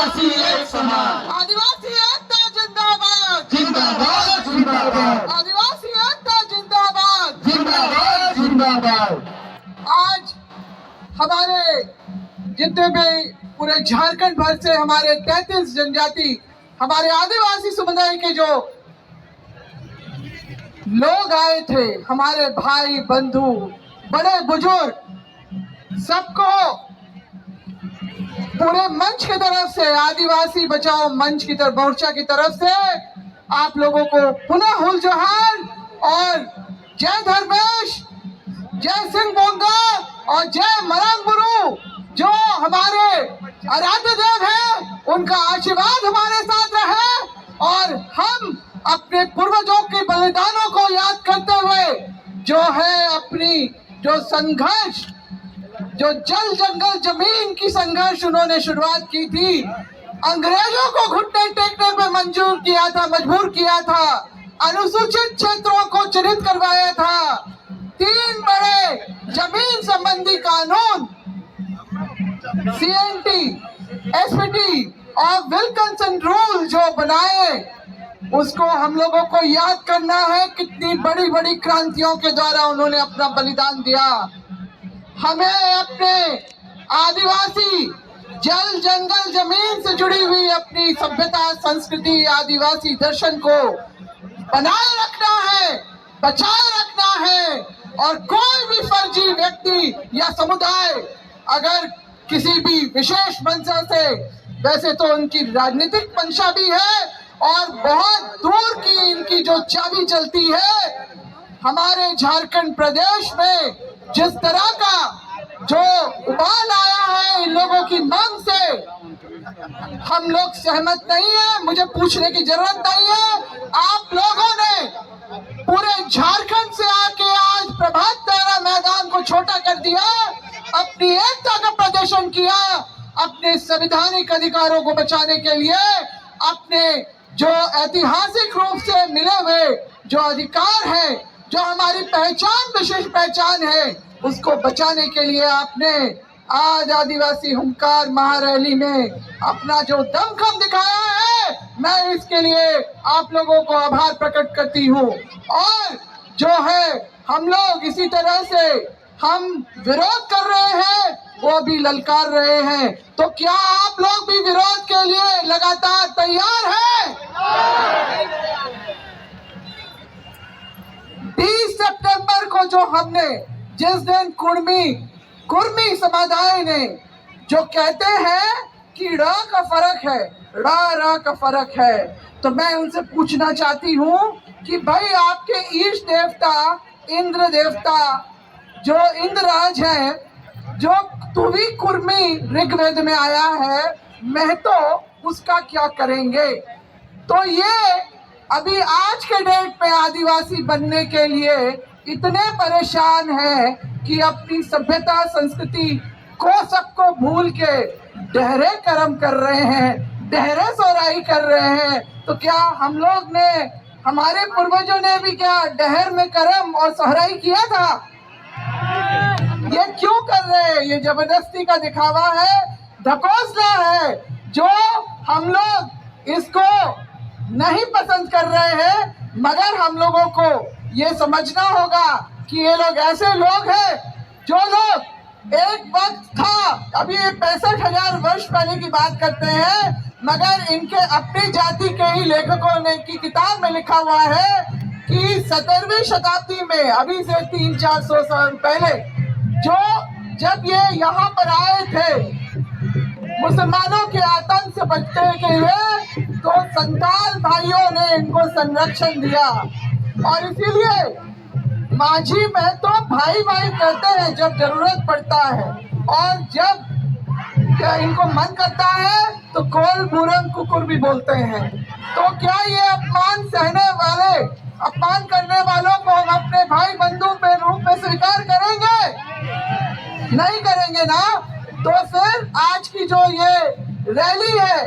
आदिवासी एक समान, आदिवासी एकता जिंदाबाद, जिंदाबाद जिंदाबाद, आदिवासी एकता जिंदाबाद। जिंदाबाद जिंदाबाद। आज हमारे जितने भी पूरे झारखंड भर से हमारे 33 जनजाति, हमारे आदिवासी समुदाय के जो लोग आए थे, हमारे भाई बंधु बड़े बुजुर्ग, सबको पूरे मंच की तरफ से, आदिवासी बचाओ मंच की तरफ, मोर्चा की तरफ से आप लोगों को पुनः हुल जोहार और जय धर्मेश, जय सिंह बोंगा और जय मरांग गुरु। जो हमारे आराध्य देव है, उनका आशीर्वाद हमारे साथ रहे और हम अपने पूर्वजों के बलिदानों को याद करते हुए जो है अपनी जो संघर्ष, जो जल जंगल जमीन की संघर्ष उन्होंने शुरुआत की थी, अंग्रेजों को घुटने टेकने पे मंजूर किया था, मजबूर किया था, अनुसूचित क्षेत्रों को चिन्हित करवाया था, 3 बड़े जमीन संबंधी कानून सीएनटी, एसपीटी और विल्किंसन रूल जो बनाए, उसको हम लोगों को याद करना है। कितनी बड़ी बड़ी क्रांतियों के द्वारा उन्होंने अपना बलिदान दिया। हमें अपने आदिवासी जल जंगल जमीन से जुड़ी हुई अपनी सभ्यता, संस्कृति, आदिवासी दर्शन को बनाए रखना है, बचाए रखना है। और कोई भी फर्जी व्यक्ति या समुदाय अगर किसी भी विशेष मंशा से, वैसे तो उनकी राजनीतिक मंशा भी है और बहुत दूर की इनकी जो चाबी चलती है, हमारे झारखंड प्रदेश में जिस तरह का जो उबाल आया है इन लोगों की मांग से, हम लोग सहमत नहीं है। मुझे पूछने की जरूरत नहीं है। आप लोगों ने पूरे झारखंड से आके आज प्रभात तारा मैदान को छोटा कर दिया, अपनी एकता का प्रदर्शन किया, अपने संवैधानिक अधिकारों को बचाने के लिए, अपने जो ऐतिहासिक रूप से मिले हुए जो अधिकार है, जो हमारी पहचान, विशेष पहचान है, उसको बचाने के लिए आपने आज आदिवासी हुंकार महारैली में अपना जो दमखम दिखाया है, मैं इसके लिए आप लोगों को आभार प्रकट करती हूँ। और जो है हम लोग इसी तरह से हम विरोध कर रहे हैं, वो भी ललकार रहे हैं। तो क्या आप लोग भी विरोध के लिए लगातार तैयार हैं? 30 सितंबर को जो हमने, जिस दिन कुर्मी समुदाय ने जो कहते हैं कि रा का फर्क है, रा का फर्क है, तो मैं उनसे पूछना चाहती हूँ कि भाई आपके ईष्ट देवता इंद्र देवता जो इंद्रराज है, जो तुवी कुर्मी ऋग्वेद में आया है, मैं तो उसका क्या करेंगे? तो ये अभी आज के डेट में आदिवासी बनने के लिए इतने परेशान हैं कि अपनी सभ्यता संस्कृति को सबको भूल के डहरे कर्म कर रहे हैं, डहरे सोराई कर रहे हैं। तो क्या हम लोग ने, हमारे पूर्वजों ने भी क्या डहर में कर्म और सोहराई किया था? ये क्यों कर रहे हैं? ये जबरदस्ती का दिखावा है, ढकोसला है, जो हम लोग इसको नहीं पसंद कर रहे हैं। मगर हम लोगों को ये समझना होगा कि ये लोग ऐसे लोग हैं जो लोग एक वक्त था, अभी 65,000 वर्ष पहले की बात करते हैं, मगर इनके अपनी जाति के ही लेखकों ने की किताब में लिखा हुआ है कि 17वीं शताब्दी में, अभी से 300-400 साल पहले, जो जब ये यहाँ पर आए थे मुसलमानों के आतंक से बचने के लिए, तो संताल भाइयों ने इनको संरक्षण दिया। और इसीलिए माझी में तो भाई भाई कहते हैं जब जरूरत पड़ता है, और जब इनको मन करता है तो कोल बुरंग कुकुर भी बोलते हैं। तो क्या ये अपमान सहने वाले, अपमान करने वालों को हम अपने भाई बंधु के रूप में स्वीकार करेंगे? नहीं करेंगे ना। तो फिर आज की जो ये रैली है,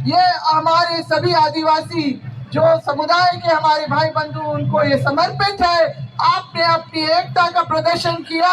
ये हमारे सभी आदिवासी जो समुदाय के हमारे भाई बंधु, उनको ये समर्पित है। आपने अपनी एकता का प्रदर्शन किया,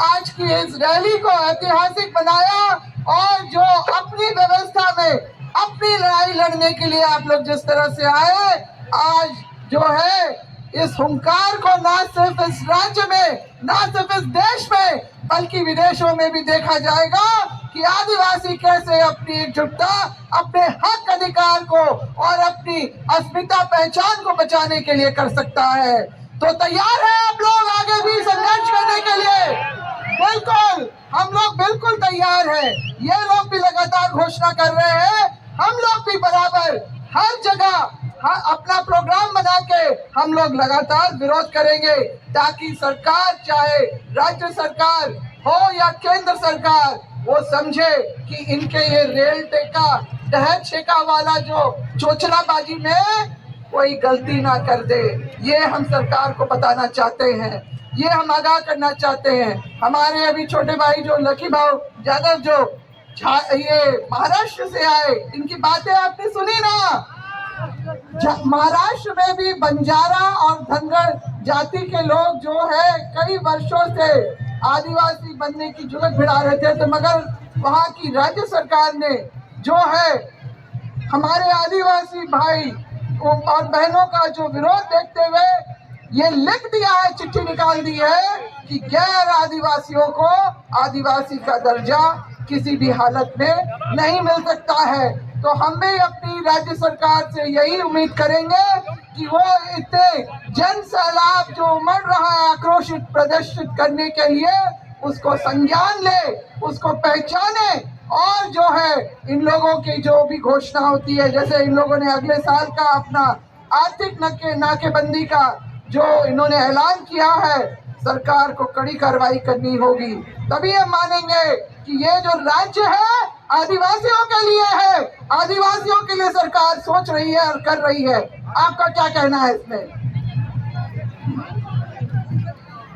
आज की इस रैली को ऐतिहासिक बनाया, और जो अपनी व्यवस्था में अपनी लड़ाई लड़ने के लिए आप लोग जिस तरह से आए, आज जो है इस हुंकार को ना सिर्फ इस राज्य में, ना सिर्फ इस देश में, बल्कि विदेशों में भी देखा जाएगा कि आदिवासी कैसे अपनी एकजुटता, अपने हक अधिकार को और अपनी अस्मिता पहचान को बचाने के लिए कर सकता है। तो तैयार है आप लोग आगे भी संघर्ष करने के लिए? बिल्कुल, हम लोग बिल्कुल तैयार हैं। ये लोग भी लगातार घोषणा कर रहे हैं, हम लोग भी बराबर हर जगह अपना प्रोग्राम बना के हम लोग लगातार विरोध करेंगे, ताकि सरकार, चाहे राज्य सरकार हो या केंद्र सरकार, वो समझे कि इनके ये रेल टेका दहेज छेका वाला जो चोचलाबाजी में कोई गलती ना कर दे। ये हम सरकार को बताना चाहते हैं, ये हम आगाह करना चाहते हैं। हमारे अभी छोटे भाई जो लकी भाव यादव जो ये महाराष्ट्र से आए, इनकी बातें आपने सुनी ना। महाराष्ट्र में भी बंजारा और धनगर जाति के लोग जो है कई वर्षों से आदिवासी बनने की जुगत भिड़ा रहे थे, तो मगर वहाँ की राज्य सरकार ने जो है हमारे आदिवासी भाई और बहनों का जो विरोध देखते हुए ये लिख दिया है, चिट्ठी निकाल दी है कि गैर आदिवासियों को आदिवासी का दर्जा किसी भी हालत में नहीं मिल सकता है। तो हम भी अपनी राज्य सरकार से यही उम्मीद करेंगे कि वो इतने जन सैलाब जो उमड़ रहा है आक्रोशित प्रदर्शित करने के लिए, उसको संज्ञान ले, उसको पहचाने, और जो है इन लोगों की जो भी घोषणा होती है, जैसे इन लोगों ने अगले साल का अपना आर्थिक नाकेबंदी का जो इन्होंने ऐलान किया है, सरकार को कड़ी कार्रवाई करनी होगी। तभी हम मानेंगे कि ये जो राज्य है आदिवासियों के लिए है, आदिवासियों के लिए सरकार सोच रही है और कर रही है। आपका क्या कहना है इसमें?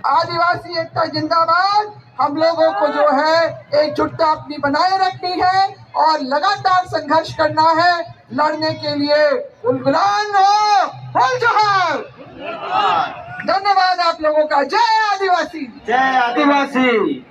आदिवासी एकता जिंदाबाद। हम लोगों को जो है एकजुटता अपनी बनाए रखनी है और लगातार संघर्ष करना है, लड़ने के लिए उलगुलान हो, फुल जोहार। धन्यवाद आप लोगों का। जय आदिवासी। जय आदिवासी।